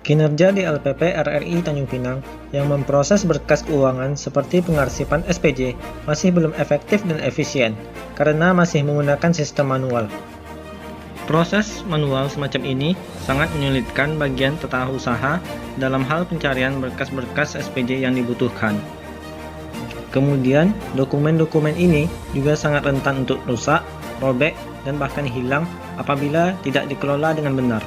Kinerja di LPP RRI Tanjung Pinang yang memproses berkas keuangan seperti pengarsipan SPJ masih belum efektif dan efisien karena masih menggunakan sistem manual. Proses manual semacam ini sangat menyulitkan bagian tata usaha dalam hal pencarian berkas-berkas SPJ yang dibutuhkan. Kemudian, dokumen-dokumen ini juga sangat rentan untuk rusak, robek, dan bahkan hilang apabila tidak dikelola dengan benar.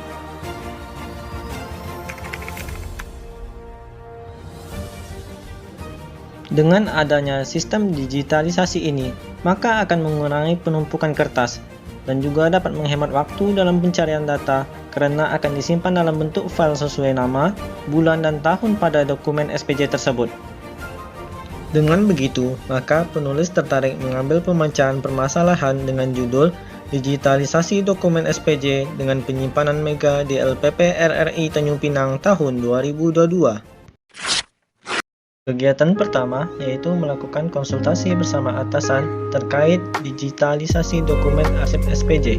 Dengan adanya sistem digitalisasi ini, maka akan mengurangi penumpukan kertas dan juga dapat menghemat waktu dalam pencarian data karena akan disimpan dalam bentuk file sesuai nama, bulan, dan tahun pada dokumen SPJ tersebut. Dengan begitu, maka penulis tertarik mengambil pemecahan permasalahan dengan judul Digitalisasi Dokumen SPJ dengan Penyimpanan Mega di LPP RRI Tanjung Pinang tahun 2022. Kegiatan pertama yaitu melakukan konsultasi bersama atasan terkait digitalisasi dokumen arsip SPJ.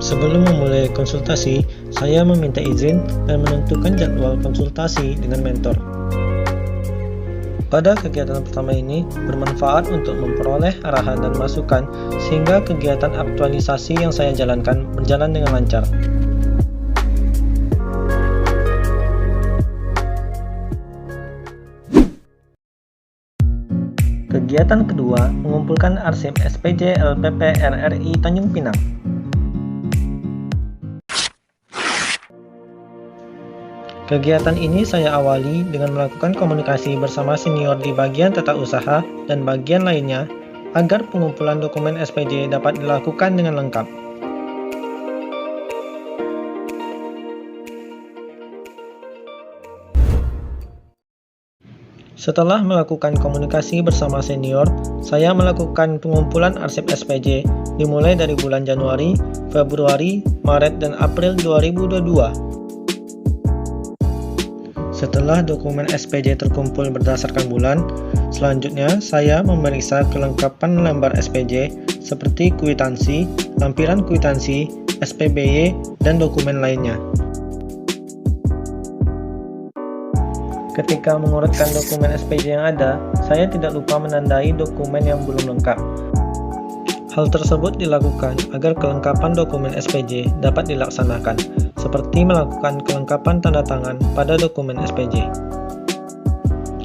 Sebelum memulai konsultasi, saya meminta izin dan menentukan jadwal konsultasi dengan mentor. Pada kegiatan pertama ini bermanfaat untuk memperoleh arahan dan masukan sehingga kegiatan aktualisasi yang saya jalankan berjalan dengan lancar. Kegiatan kedua mengumpulkan arsip SPJ LPP RRI Tanjung Pinang. Kegiatan ini saya awali dengan melakukan komunikasi bersama senior di bagian tata usaha dan bagian lainnya agar pengumpulan dokumen SPJ dapat dilakukan dengan lengkap. Setelah melakukan komunikasi bersama senior, saya melakukan pengumpulan arsip SPJ dimulai dari bulan Januari, Februari, Maret, dan April 2022. Setelah dokumen SPJ terkumpul berdasarkan bulan, selanjutnya saya memeriksa kelengkapan lembar SPJ seperti kwitansi, lampiran kwitansi, SPBY, dan dokumen lainnya. Ketika mengurutkan dokumen SPJ yang ada, saya tidak lupa menandai dokumen yang belum lengkap. Hal tersebut dilakukan agar kelengkapan dokumen SPJ dapat dilaksanakan, seperti melakukan kelengkapan tanda tangan pada dokumen SPJ.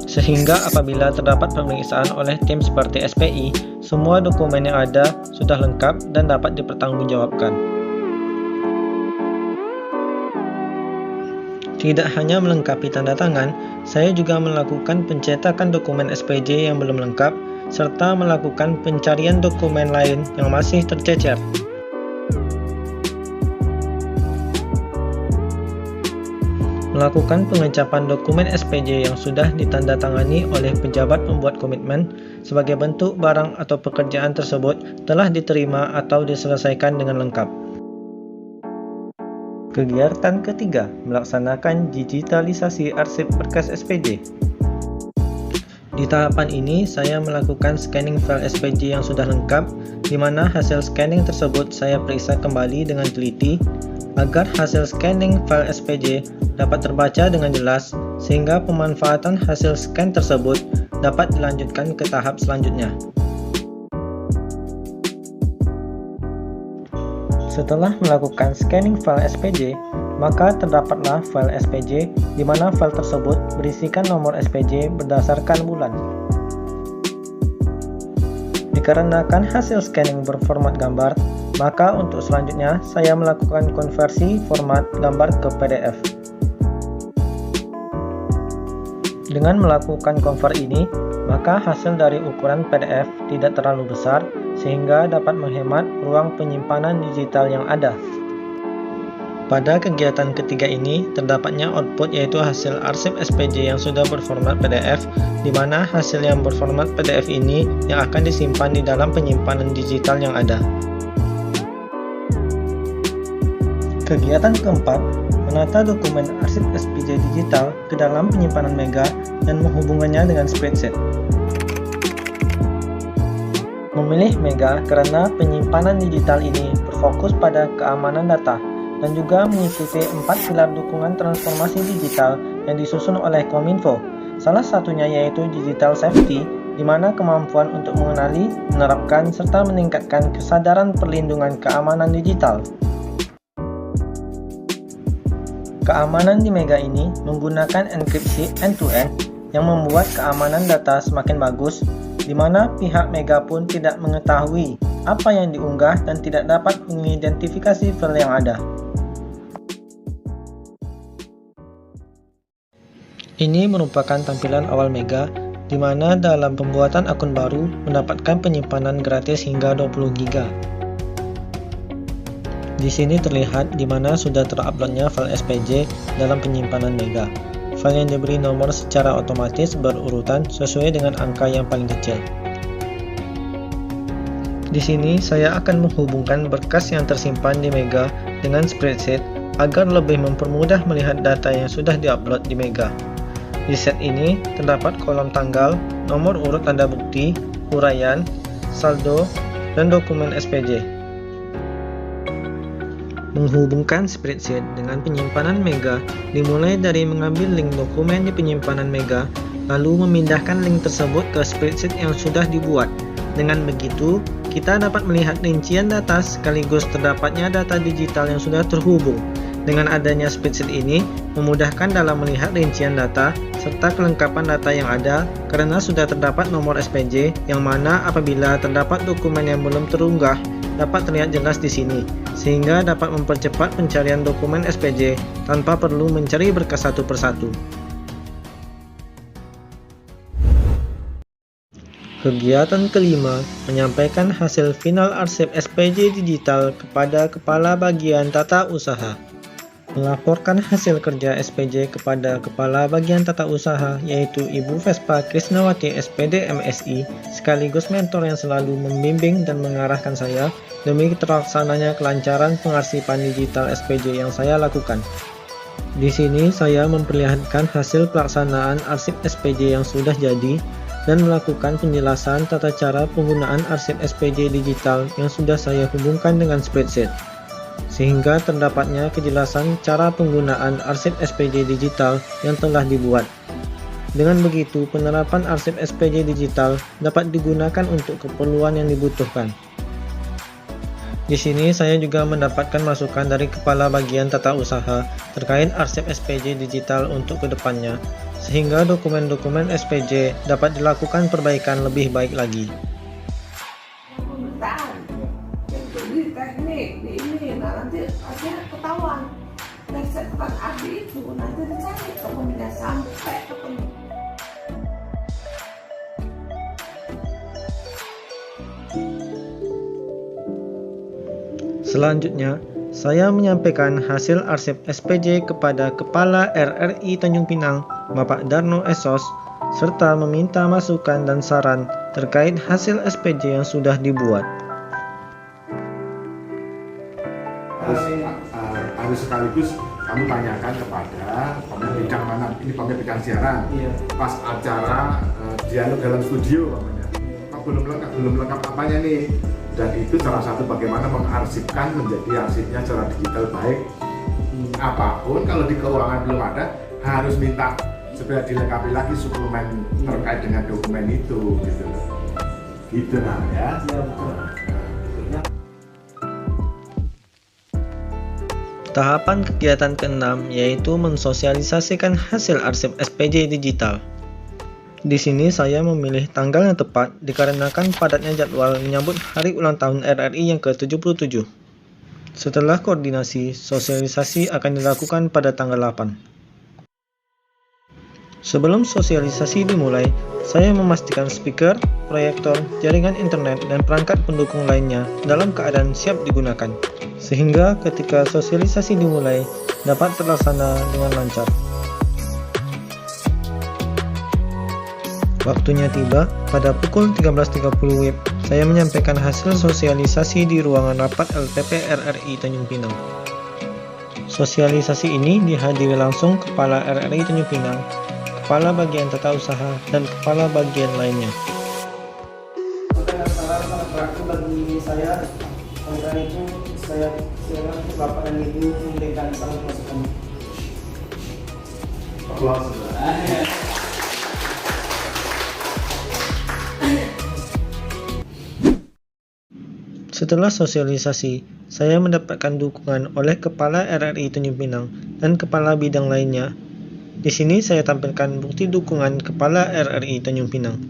Sehingga apabila terdapat pemeriksaan oleh tim seperti SPI, semua dokumen yang ada sudah lengkap dan dapat dipertanggungjawabkan. Tidak hanya melengkapi tanda tangan, saya juga melakukan pencetakan dokumen SPJ yang belum lengkap, serta melakukan pencarian dokumen lain yang masih tercecer. Melakukan pengecapan dokumen SPJ yang sudah ditandatangani oleh pejabat pembuat komitmen sebagai bentuk barang atau pekerjaan tersebut telah diterima atau diselesaikan dengan lengkap. Kegiatan ketiga, melaksanakan digitalisasi arsip berkas SPJ. Di tahapan ini, saya melakukan scanning file SPJ yang sudah lengkap, di mana hasil scanning tersebut saya periksa kembali dengan teliti, agar hasil scanning file SPJ dapat terbaca dengan jelas, sehingga pemanfaatan hasil scan tersebut dapat dilanjutkan ke tahap selanjutnya. Setelah melakukan scanning file SPJ, maka terdapatlah file SPJ di mana file tersebut berisikan nomor SPJ berdasarkan bulan. Dikarenakan hasil scanning berformat gambar, maka untuk selanjutnya saya melakukan konversi format gambar ke PDF. Dengan melakukan convert ini, maka hasil dari ukuran PDF tidak terlalu besar sehingga dapat menghemat ruang penyimpanan digital yang ada. Pada kegiatan ketiga ini, terdapatnya output yaitu hasil arsip SPJ yang sudah berformat PDF, di mana hasil yang berformat PDF ini yang akan disimpan di dalam penyimpanan digital yang ada. Kegiatan keempat, menata dokumen arsip SPJ digital ke dalam penyimpanan Mega dan menghubungkannya dengan spreadsheet. Memilih Mega karena penyimpanan digital ini fokus pada keamanan data dan juga mengikuti 4 pilar dukungan transformasi digital yang disusun oleh Kominfo. Salah satunya yaitu Digital Safety, di mana kemampuan untuk mengenali, menerapkan, serta meningkatkan kesadaran perlindungan keamanan digital. Keamanan di Mega ini menggunakan enkripsi end-to-end yang membuat keamanan data semakin bagus, di mana pihak Mega pun tidak mengetahui apa yang diunggah dan tidak dapat mengidentifikasi file yang ada. Ini merupakan tampilan awal Mega, di mana dalam pembuatan akun baru mendapatkan penyimpanan gratis hingga 20 GB. Di sini terlihat di mana sudah teruploadnya file SPJ dalam penyimpanan Mega. File yang diberi nomor secara otomatis berurutan sesuai dengan angka yang paling kecil. Di sini saya akan menghubungkan berkas yang tersimpan di Mega dengan spreadsheet agar lebih mempermudah melihat data yang sudah diupload di Mega. Di set ini terdapat kolom tanggal, nomor urut tanda bukti, uraian, saldo, dan dokumen SPJ. Menghubungkan spreadsheet dengan penyimpanan Mega dimulai dari mengambil link dokumen di penyimpanan Mega, lalu memindahkan link tersebut ke spreadsheet yang sudah dibuat. Dengan begitu, kita dapat melihat rincian data sekaligus terdapatnya data digital yang sudah terhubung. Dengan adanya spreadsheet ini, memudahkan dalam melihat rincian data serta kelengkapan data yang ada karena sudah terdapat nomor SPJ yang mana apabila terdapat dokumen yang belum terunggah dapat terlihat jelas di sini, sehingga dapat mempercepat pencarian dokumen SPJ tanpa perlu mencari berkas satu persatu. Kegiatan kelima, menyampaikan hasil final arsip SPJ digital kepada Kepala Bagian Tata Usaha. Melaporkan hasil kerja SPJ kepada Kepala Bagian Tata Usaha yaitu Ibu Vespa Krisnawati SPD MSI, sekaligus mentor yang selalu membimbing dan mengarahkan saya demi terlaksananya kelancaran pengarsipan digital SPJ yang saya lakukan. Di sini saya memperlihatkan hasil pelaksanaan arsip SPJ yang sudah jadi dan melakukan penjelasan tata cara penggunaan arsip SPJ digital yang sudah saya hubungkan dengan spreadsheet, sehingga terdapatnya kejelasan cara penggunaan arsip SPJ digital yang telah dibuat. Dengan begitu, penerapan arsip SPJ digital dapat digunakan untuk keperluan yang dibutuhkan. Di sini saya juga mendapatkan masukan dari Kepala Bagian Tata Usaha terkait arsip SPJ digital untuk kedepannya, sehingga dokumen-dokumen SPJ dapat dilakukan perbaikan lebih baik lagi. Nanti hasilnya ketahuan dari catatan Adi itu nanti dicari dokumennya sampai ketemu. Selanjutnya, saya menyampaikan hasil arsip SPJ kepada Kepala RRI Tanjung Pinang, Bapak Darno Esos, serta meminta masukan dan saran terkait hasil SPJ yang sudah dibuat. Harus sekaligus kamu tanyakan kepada pemain bidang mana, ini pemain bidang siaran, pas acara dialog dalam studio belum lengkap apanya nih, dan itu salah satu bagaimana mengarsipkan menjadi arsipnya secara digital baik. Apapun kalau di keuangan belum ada, harus minta supaya dilengkapi lagi suplemen terkait dengan dokumen itu gitu nah ya. Tahapan kegiatan ke-6 yaitu mensosialisasikan hasil arsip SPJ digital. Di sini saya memilih tanggal yang tepat dikarenakan padatnya jadwal menyambut hari ulang tahun RRI yang ke-77. Setelah koordinasi, sosialisasi akan dilakukan pada tanggal 8. Sebelum sosialisasi dimulai, saya memastikan speaker, proyektor, jaringan internet, dan perangkat pendukung lainnya dalam keadaan siap digunakan, sehingga ketika sosialisasi dimulai dapat terlaksana dengan lancar. Waktunya tiba, pada pukul 13.30 WIB, saya menyampaikan hasil sosialisasi di ruangan rapat LPP RRI Tanjung Pinang. Sosialisasi ini dihadiri langsung Kepala RRI Tanjung Pinang, Kepala Bagian Tata Usaha, dan Kepala Bagian lainnya. Sangat berarti bagi saya, oleh karena itu saya saya silakan Bapak dan Ibu memberikan salam masukan. Setelah sosialisasi, saya mendapatkan dukungan oleh Kepala RRI Tanjung Pinang dan Kepala Bidang lainnya. Di sini saya tampilkan bukti dukungan Kepala RRI Tanjung Pinang.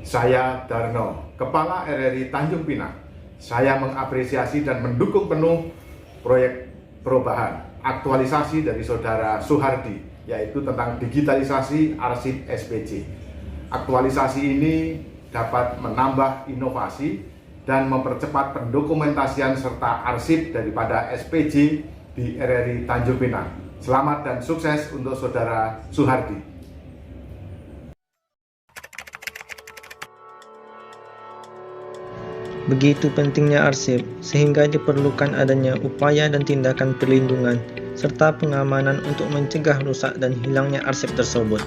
Saya Darno, Kepala RRI Tanjung Pinang. Saya mengapresiasi dan mendukung penuh proyek perubahan aktualisasi dari Saudara Soehardi, yaitu tentang digitalisasi arsip SPJ. Aktualisasi ini dapat menambah inovasi dan mempercepat pendokumentasian serta arsip daripada SPJ di RRI Tanjung Pinang. Selamat dan sukses untuk Saudara Soehardi. Begitu pentingnya arsip, sehingga diperlukan adanya upaya dan tindakan perlindungan, serta pengamanan untuk mencegah rusak dan hilangnya arsip tersebut.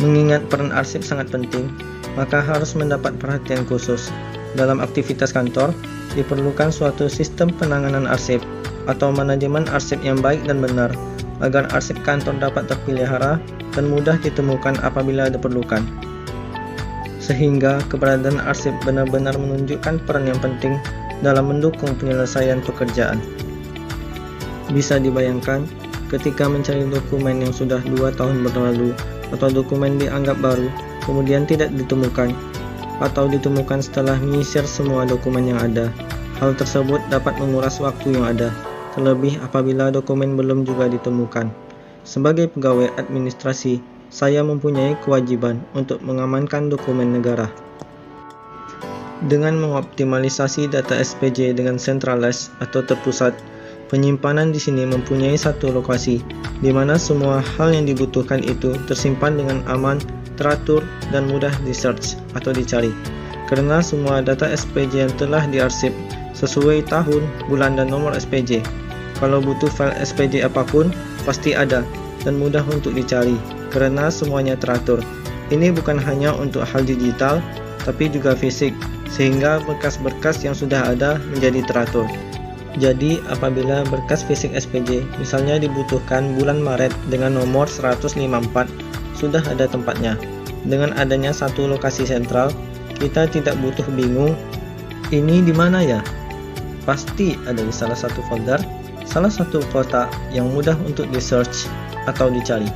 Mengingat peran arsip sangat penting, maka harus mendapat perhatian khusus. Dalam aktivitas kantor, diperlukan suatu sistem penanganan arsip atau manajemen arsip yang baik dan benar, agar arsip kantor dapat terpelihara dan mudah ditemukan apabila diperlukan. Sehingga keberadaan arsip benar-benar menunjukkan peran yang penting dalam mendukung penyelesaian pekerjaan. Bisa dibayangkan, ketika mencari dokumen yang sudah 2 tahun berlalu atau dokumen dianggap baru, kemudian tidak ditemukan, atau ditemukan setelah menyisir semua dokumen yang ada. Hal tersebut dapat menguras waktu yang ada, terlebih apabila dokumen belum juga ditemukan. Sebagai pegawai administrasi, saya mempunyai kewajiban untuk mengamankan dokumen negara. Dengan mengoptimalisasi data SPJ dengan centralized atau terpusat, penyimpanan di sini mempunyai satu lokasi, di mana semua hal yang dibutuhkan itu tersimpan dengan aman, teratur, dan mudah di-search atau dicari. Karena semua data SPJ yang telah diarsip sesuai tahun, bulan, dan nomor SPJ. Kalau butuh file SPJ apapun, pasti ada dan mudah untuk dicari, karena semuanya teratur. Ini bukan hanya untuk hal digital, tapi juga fisik, sehingga berkas-berkas yang sudah ada menjadi teratur. Jadi, apabila berkas fisik SPJ misalnya dibutuhkan bulan Maret dengan nomor 154, sudah ada tempatnya. Dengan adanya satu lokasi sentral, kita tidak butuh bingung, ini di mana ya? Pasti ada di salah satu folder, salah satu kotak yang mudah untuk di-search atau dicari.